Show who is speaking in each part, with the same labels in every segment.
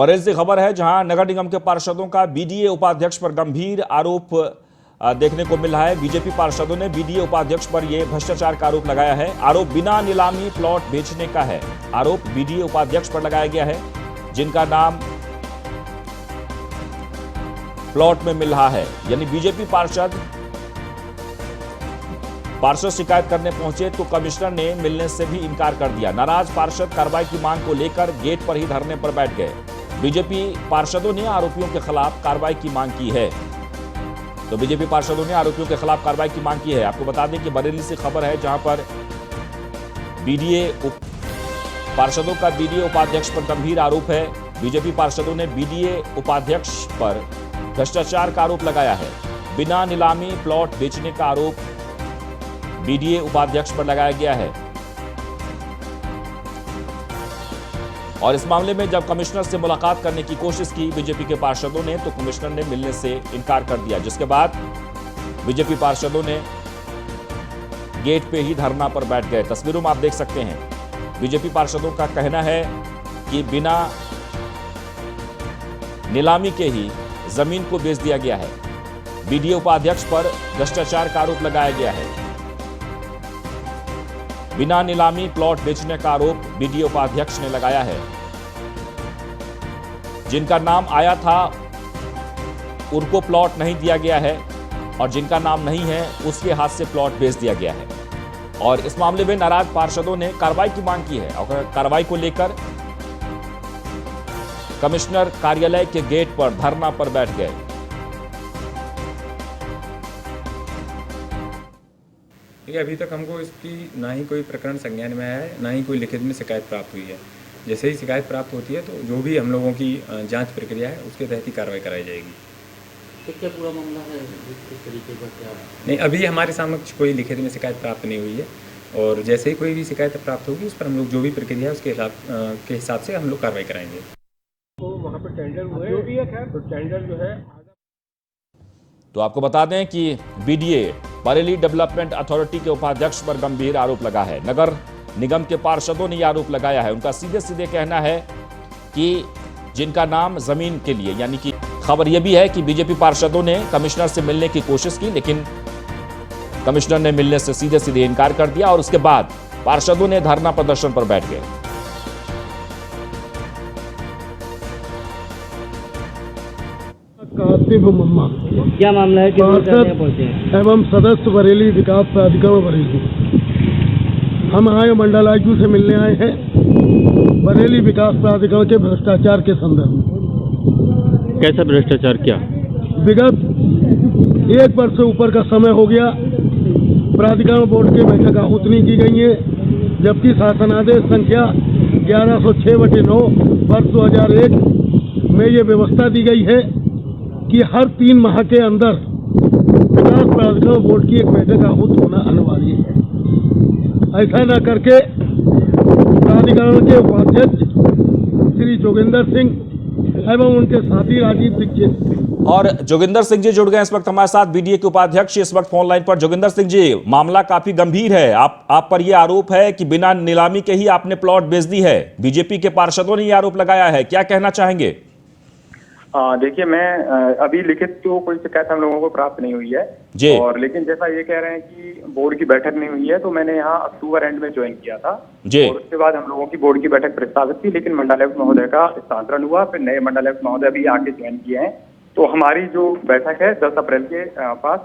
Speaker 1: बरेली से खबर है, जहां नगर निगम के पार्षदों का बीडीए उपाध्यक्ष पर गंभीर आरोप देखने को मिल रहा है। बीजेपी पार्षदों ने बीडीए उपाध्यक्ष पर यह भ्रष्टाचार का आरोप लगाया है। आरोप बिना नीलामी प्लॉट बेचने का है। आरोप बीडीए उपाध्यक्ष पर लगाया गया है, जिनका नाम प्लॉट में मिल रहा है। यानी बीजेपी पार्षद शिकायत करने पहुंचे तो कमिश्नर ने मिलने से भी इनकार कर दिया। नाराज पार्षद कार्रवाई की मांग को लेकर गेट पर ही धरने पर बैठ गए। बीजेपी पार्षदों ने आरोपियों के खिलाफ कार्रवाई की मांग की है। तो बीजेपी पार्षदों ने आरोपियों के खिलाफ कार्रवाई की मांग की है। आपको बता दें कि बरेली से खबर है, जहां पर पार्षदों का बीडीए उपाध्यक्ष पर गंभीर आरोप है। बीजेपी पार्षदों ने बीडीए उपाध्यक्ष पर भ्रष्टाचार का आरोप लगाया है। बिना नीलामी प्लॉट बेचने का आरोप बीडीए उपाध्यक्ष पर लगाया गया है। और इस मामले में जब कमिश्नर से मुलाकात करने की कोशिश की बीजेपी के पार्षदों ने, तो कमिश्नर ने मिलने से इनकार कर दिया, जिसके बाद बीजेपी पार्षदों ने गेट पे ही धरना पर बैठ गए। तस्वीरों में आप देख सकते हैं, बीजेपी पार्षदों का कहना है कि बिना नीलामी के ही जमीन को बेच दिया गया है। बीडीए उपाध्यक्ष पर भ्रष्टाचार का आरोप लगाया गया है। बिना नीलामी प्लॉट बेचने का आरोप बीडीए उपाध्यक्ष ने लगाया है। जिनका नाम आया था उनको प्लॉट नहीं दिया गया है, और जिनका नाम नहीं है उसके हाथ से प्लॉट बेच दिया गया है। और इस मामले में नाराज पार्षदों ने कार्रवाई की मांग की है। और कार्रवाई को लेकर कमिश्नर कार्यालय के गेट पर धरना पर बैठ गए।
Speaker 2: अभी तक हमको इसकी ना ही कोई प्रकरण संज्ञान में आया है, ना ही कोई लिखित में शिकायत प्राप्त हुई है। जैसे ही शिकायत प्राप्त होती है तो जो भी हम लोगों की जांच प्रक्रिया है उसके तहत ही कार्रवाई कराई जाएगी।
Speaker 3: तो क्या पूरा मामला है किस तरीके का क्या?
Speaker 2: नहीं, अभी हमारे समक्ष कोई लिखित में शिकायत प्राप्त नहीं हुई है, और जैसे ही कोई भी शिकायत प्राप्त होगी उस पर हम लोग जो भी प्रक्रिया है उसके हिसाब से हम लोग कार्रवाई कराएंगे।
Speaker 4: तो वहाँ पे टेंडर हुए जो भी है, खैर तो टेंडर जो है।
Speaker 1: तो आपको बता दें कि बीडीए बरेली डेवलपमेंट अथॉरिटी के उपाध्यक्ष पर गंभीर आरोप लगा है। नगर निगम के पार्षदों ने यह आरोप लगाया है। उनका सीधे सीधे कहना है कि जिनका नाम जमीन के लिए, यानी कि खबर यह भी है कि बीजेपी पार्षदों ने कमिश्नर से मिलने की कोशिश की, लेकिन कमिश्नर ने मिलने से सीधे सीधे इनकार कर दिया। और उसके बाद पार्षदों ने धरना प्रदर्शन पर बैठ गए।
Speaker 3: क्या मामला है?
Speaker 4: पार्षद एवं सदस्य बरेली विकास प्राधिकरण बरेली, हम आए मंडलायुक्त से मिलने आए हैं बरेली विकास प्राधिकरण के भ्रष्टाचार के संदर्भ में।
Speaker 5: कैसा भ्रष्टाचार? क्या
Speaker 4: विगत 1 वर्ष से ऊपर का समय हो गया, प्राधिकरण बोर्ड की बैठक आहूत नहीं की गई है, जबकि शासनादेश संख्या 1106/9 वर्ष 2001 में ये व्यवस्था दी गई है कि हर 3 माह के अंदर विकास प्राधिकरण बोर्ड की एक बैठक आहूत होना अनिवार्य है। ऐसा न करके प्राधिकरण के उपाध्यक्ष श्री जोगिंदर सिंह एवं उनके साथी राजीव दीक्षित।
Speaker 1: और जोगिंदर सिंह जी जुड़ गए इस वक्त हमारे साथ, बीडीए के उपाध्यक्ष इस वक्त फोन लाइन पर। जोगिंदर सिंह जी, मामला काफी गंभीर है। आप पर यह आरोप है कि बिना नीलामी के ही आपने प्लॉट बेच दी है। बीजेपी के पार्षदों ने यह आरोप लगाया है, क्या कहना चाहेंगे?
Speaker 6: देखिए, मैं अभी लिखित तो कोई शिकायत हम लोगों को प्राप्त नहीं हुई है
Speaker 1: जी।
Speaker 6: और लेकिन जैसा ये कह रहे हैं कि बोर्ड की बैठक नहीं हुई है, तो मैंने यहाँ अक्टूबर एंड में ज्वाइन किया था
Speaker 1: जी।
Speaker 6: और उसके बाद हम लोगों की बोर्ड की बैठक प्रस्तावित थी, लेकिन मंडलायुक्त महोदय का स्थानांतरण हुआ, फिर नए मंडलायुक्त महोदय भी आके ज्वाइन किए हैं। तो हमारी जो बैठक है 10 अप्रैल के पास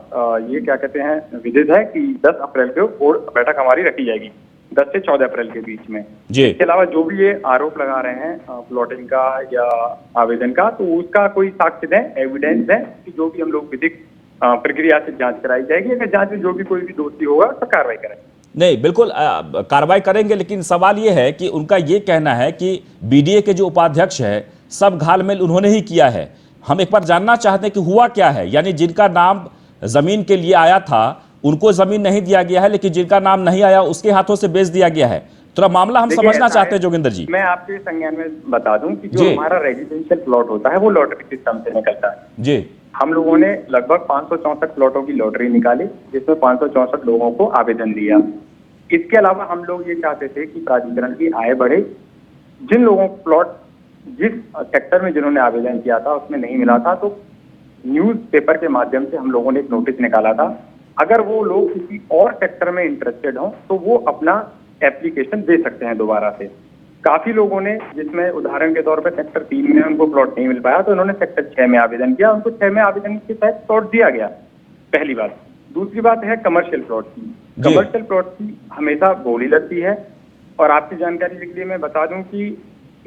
Speaker 6: ये क्या कहते हैं विदित है कि 10 अप्रैल को बोर्ड बैठक हमारी रखी जाएगी, 10 से 14 अप्रैल के बीच में। इसके अलावा जो भी ये आरोप लगा रहे हैं प्लॉटिंग का या आवेदन का, तो उसका कोई साक्ष्य दें, एविडेंस दें कि जो भी हम लोग विधिक प्रक्रिया से जांच कराई जाएगी। अगर जांच में जो भी कोई भी दोषी होगा तो कार्रवाई करेंगे।
Speaker 1: नहीं, बिल्कुल कार्रवाई करेंगे, लेकिन सवाल ये है कि उनका ये कहना है कि बीडीए के जो उपाध्यक्ष है सब घालमेल उन्होंने ही किया है। हम एक बार जानना चाहते हैं कि हुआ क्या है, यानी जिनका नाम जमीन के लिए आया था उनको जमीन नहीं दिया गया है, लेकिन जिनका नाम नहीं आया उसके हाथों से बेच दिया गया है। थोड़ा मामला हम समझना चाहते हैं जोगिंदर जी।
Speaker 6: मैं आपके संज्ञान में बता दूं कि जो हमारा रेजिडेंशियल प्लॉट होता है वो लॉटरी सिस्टम से निकलता है
Speaker 1: जी।
Speaker 6: हम लोगों ने लगभग 564 प्लॉटों की लॉटरी निकाली, जिसमें 564 लोगों को आवेदन दिया। इसके अलावा हम लोग ये चाहते थे कि प्राधिकरण की आय बढ़े, जिन लोगों को प्लॉट जिस सेक्टर में जिन्होंने आवेदन किया था उसमें नहीं मिला था, तो न्यूज पेपर के माध्यम से हम लोगों ने एक नोटिस निकाला था। अगर वो लोग किसी और सेक्टर में इंटरेस्टेड हों तो वो अपना एप्लीकेशन दे सकते हैं दोबारा से। काफी लोगों ने, जिसमें उदाहरण के तौर पर सेक्टर 3 में उनको प्लॉट नहीं मिल पाया तो उन्होंने सेक्टर 6 में आवेदन किया, उनको 6 में आवेदन के तहत प्लॉट दिया गया। पहली बात। दूसरी बात है कमर्शियल प्लॉट की। कमर्शियल प्लॉट की हमेशा बोली लगती है, और आपकी जानकारी के लिए मैं बता दूं कि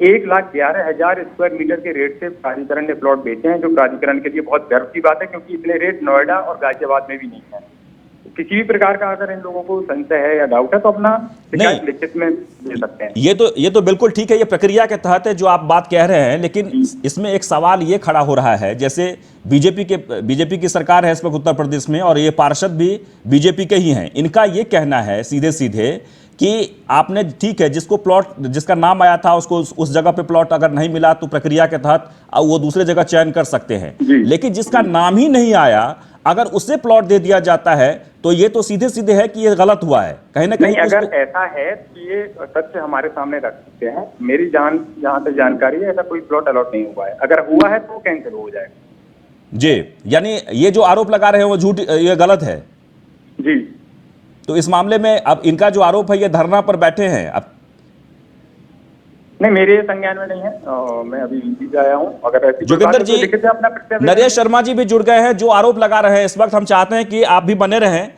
Speaker 6: 1,11,000 स्क्वायर मीटर के रेट से प्राधिकरण ने प्लॉट बेचे हैं, जो प्राधिकरण के लिए बहुत गर्व की बात है, क्योंकि इतने रेट नोएडा और गाजियाबाद में भी नहीं है। किसी भी प्रकार का अगर इन लोगों को संशय है या डाउट है तो अपना शिकायत लिखित में दे सकते हैं।
Speaker 1: ये तो बिल्कुल ठीक है, ये प्रक्रिया के तहत है जो आप बात कह रहे हैं, लेकिन इसमें एक सवाल ये खड़ा हो रहा है, जैसे बीजेपी की सरकार है इस वक्त उत्तर प्रदेश में, और ये पार्षद भी बीजेपी के ही हैं। इनका ये कहना है सीधे सीधे कि आपने, ठीक है, जिसको प्लॉट, जिसका नाम आया था उसको उस जगह पे प्लॉट अगर नहीं मिला तो प्रक्रिया के तहत वो दूसरे जगह चयन कर सकते हैं, लेकिन जिसका नाम ही नहीं आया अगर उसे प्लॉट दे दिया जाता है तो ये तो सीधे सीधे है कि ये गलत हुआ है कहीं ना कहीं।
Speaker 6: अगर ऐसा है तो ये तथ्य हमारे सामने रख सकते हैं। मेरी जहां तक जानकारी है ऐसा कोई प्लॉट अलॉट नहीं हुआ है, अगर हुआ है तो कैंसिल हो जाएगा।
Speaker 1: जी, यानी ये जो आरोप लगा रहे हैं वो झूठ, ये गलत है
Speaker 6: जी।
Speaker 1: तो इस मामले में अब इनका जो आरोप है, ये धरना पर बैठे हैं अब?
Speaker 6: नहीं, मेरे संज्ञान में नहीं है, मैं अभी वीसी से आया हूं। अगर ऐसी
Speaker 1: जोगिंदर जी, नरेश शर्मा जी भी जुड़ गए हैं जो आरोप लगा रहे हैं इस वक्त। हम चाहते हैं कि आप भी बने रहें।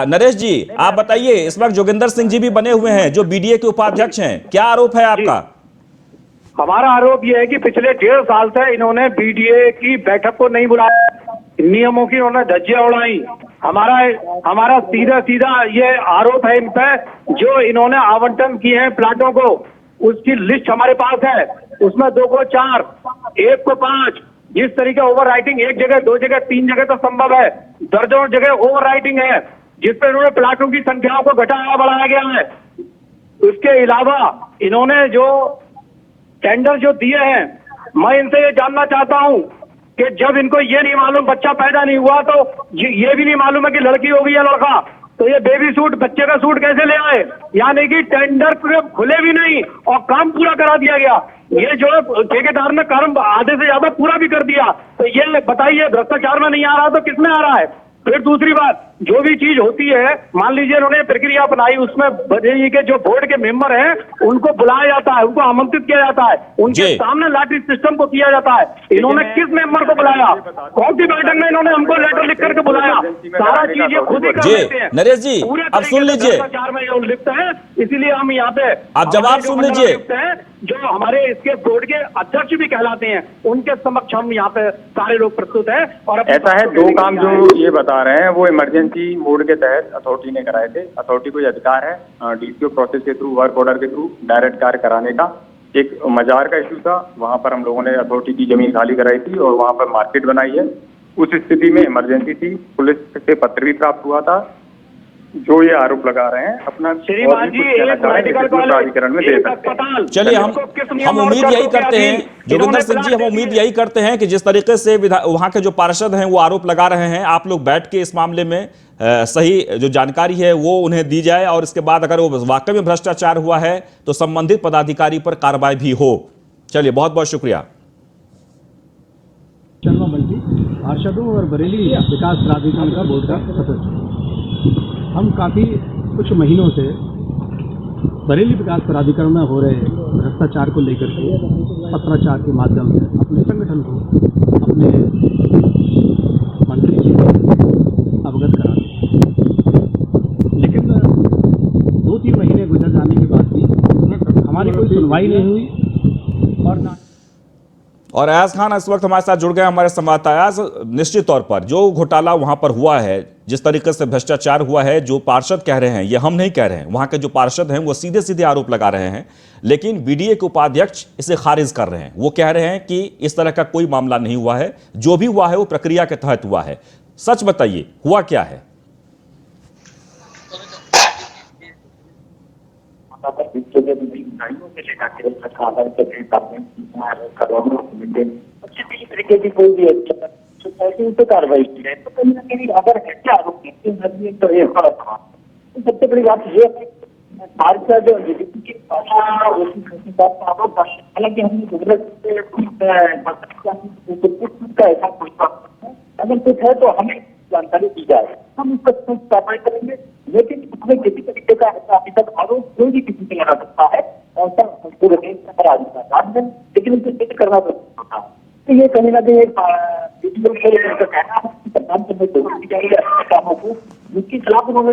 Speaker 1: नरेश जी, आप बताइए, इस वक्त जोगिंदर सिंह जी भी बने हुए हैं जो बीडीए के उपाध्यक्ष हैं, क्या आरोप है आपका?
Speaker 5: हमारा आरोप यह है कि पिछले 1.5 साल से इन्होंने बीडीए की बैठक को नहीं बुलाया, नियमों की उन्होंने धज्जियां उड़ाई। हमारा सीधा ये आरोप है इन पे, जो इन्होंने आवंटन किए हैं प्लाटों को, उसकी लिस्ट हमारे पास है। उसमें 2 को 4, 1 को 5, जिस तरीके ओवर राइटिंग 1 जगह 2 जगह 3 जगह तो संभव है, दर्जनों जगह ओवर राइटिंग है, जिसपे इन्होंने प्लाटों की संख्याओं को घटाया बढ़ाया गया है। उसके अलावा इन्होंने जो टेंडर जो दिए हैं, मैं इनसे ये जानना चाहता हूं कि जब इनको ये नहीं मालूम, बच्चा पैदा नहीं हुआ, तो ये भी नहीं मालूम है कि लड़की होगी या लड़का, तो ये बेबी सूट, बच्चे का सूट कैसे ले आए? यानी कि टेंडर पूरे खुले भी नहीं और काम पूरा करा दिया गया। ये जो ठेकेदार ने काम आधे से ज्यादा पूरा भी कर दिया, तो ये बताइए भ्रष्टाचार में नहीं आ रहा तो किसमें आ रहा है? फिर दूसरी बात, जो भी चीज होती है, मान लीजिए इन्होंने प्रक्रिया अपनाई, उसमें बरेली के जो बोर्ड के मेंबर हैं उनको बुलाया जाता है, उनको आमंत्रित किया जाता है, उनके सामने लॉटरी सिस्टम को किया जाता है। इन्होंने किस मेंबर को बुलाया? कौन सी बैठक में इन्होंने हमको लेटर लिख करके बुलाया? सारा चीज ये खुद ही कर लेते हैं।
Speaker 1: नरेश जी, अब सुन लीजिए,
Speaker 5: भ्रष्टाचार में ये लिप्त है, इसीलिए हम यहाँ पे
Speaker 1: आप जवाब सुन लीजिए।
Speaker 5: जो हमारे इसके बोर्ड के अध्यक्ष भी कहलाते हैं, उनके समक्ष हम यहाँ पे सारे लोग प्रस्तुत हैं। और
Speaker 6: ऐसा है, 2 काम जो ये बता रहे हैं वो इमरजेंसी मोड के तहत अथॉरिटी ने कराए थे। अथॉरिटी को ये अधिकार है डीसीओ प्रोसेस के थ्रू, वर्क ऑर्डर के थ्रू डायरेक्ट कार्य कराने का। एक मजार का इश्यू था, वहां पर हम लोगों ने अथॉरिटी की जमीन खाली कराई थी और वहां पर मार्केट बनाई है। उस स्थिति में इमरजेंसी थी, पुलिस से पत्र भी प्राप्त हुआ था। जो ये आरोप लगा रहे हैं अपना
Speaker 5: श्रीमान जी, एक मेडिकल
Speaker 6: प्राधिकरण में दे सकते हैं।
Speaker 1: चलिए, हम उम्मीद यही करते हैं जोगिंदर सिंह जी, हम उम्मीद यही करते हैं कि जिस तरीके से वहां के जो पार्षद हैं वो आरोप लगा रहे हैं, आप लोग बैठ के इस मामले में सही जो जानकारी है वो उन्हें दी जाए, और इसके बाद अगर वो वाकई में भ्रष्टाचार हुआ है तो संबंधित पदाधिकारी पर कार्रवाई भी हो। चलिए, बहुत बहुत शुक्रिया।
Speaker 7: शर्मा बल्टी, पार्षदों और बरेली विकास प्राधिकरण का बोर्ड का सदस्य। हम काफ़ी कुछ महीनों से बरेली विकास प्राधिकरण में हो रहे भ्रष्टाचार को लेकर के पत्राचार के माध्यम से अपने संगठन को, अपने मंत्री जी को अवगत कराते हैं। लेकिन 2-3 महीने गुजर जाने के बाद भी हमारी कोई सुनवाई नहीं हुई।
Speaker 1: और अयाज खान इस वक्त हमारे साथ जुड़ गए, हमारे संवाददाता। अयाज, निश्चित तौर पर जो घोटाला वहां पर हुआ है, जिस तरीके से भ्रष्टाचार हुआ है, जो पार्षद कह रहे हैं, ये हम नहीं कह रहे हैं, वहां के जो पार्षद हैं वो सीधे सीधे आरोप लगा रहे हैं, लेकिन बीडीए के उपाध्यक्ष इसे खारिज कर रहे हैं। वो कह रहे हैं कि इस तरह का कोई मामला नहीं हुआ है, जो भी हुआ है वो प्रक्रिया के तहत हुआ है। सच बताइए, हुआ क्या है?
Speaker 8: तरीके की कोई भी उस पर कार्रवाई की है, तो कहीं ना कहीं अगर ऐसे आरोप तो ये सबसे बड़ी बात ये है पार्षद बीजेपी के हालांकि हमने का ऐसा कोई है, अगर कुछ है तो हमें जानकारी दी जाए, हम उसका कार्रवाई करेंगे। लेकिन उसमें किसी तरीके का ऐसा अभी तक आरोप कोई भी किसी से लगा सकता है, ऐसा पूरे देश में करा जाता है, लेकिन उसे सिद्ध करना होता है। तो ये कहीं ना कहीं कहना है कि सरकार को दोषी चाहिए ऐसे कामों को, जिसके खिलाफ उन्होंने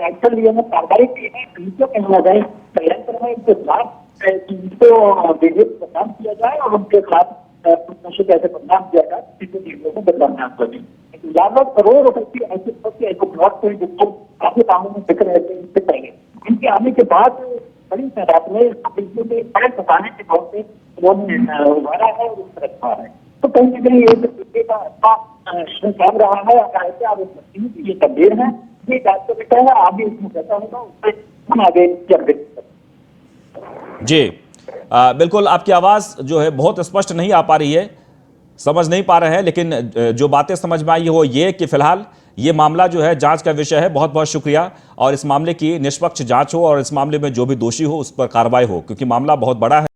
Speaker 8: एक्शन लिए हैं, कार्रवाई की है, इनको कहना जाए तैयार करना, इनके खिलाफ इनको विधेयक प्रदान किया जाए और उनके खिलाफ कैसे बदनाम किया जाए, किसी को बदनाम करें। लाख करोड़ रुपए की ऐसे प्लॉट थे जिसको काफी कामों में फिक्र रहते हैं, इससे पहले इनके आने के बाद बड़ी तादाद में बड़े फंसाने के तौर पे उभारा है और उस रखा है। तो कहीं ना कहीं एक तरीके का अच्छा काम रहा है, ऐसे आप ये तब्दील है, ये जांच का विषय है, आगे इसमें कैसा होगा उससे हम आगे
Speaker 1: जी बिल्कुल, आपकी आवाज जो है बहुत स्पष्ट नहीं आ पा रही है, समझ नहीं पा रहे हैं, लेकिन जो बातें समझ में आई है वो ये कि फिलहाल ये मामला जो है जांच का विषय है। बहुत बहुत शुक्रिया, और इस मामले की निष्पक्ष जांच हो और इस मामले में जो भी दोषी हो उस पर कार्रवाई हो, क्योंकि मामला बहुत बड़ा है।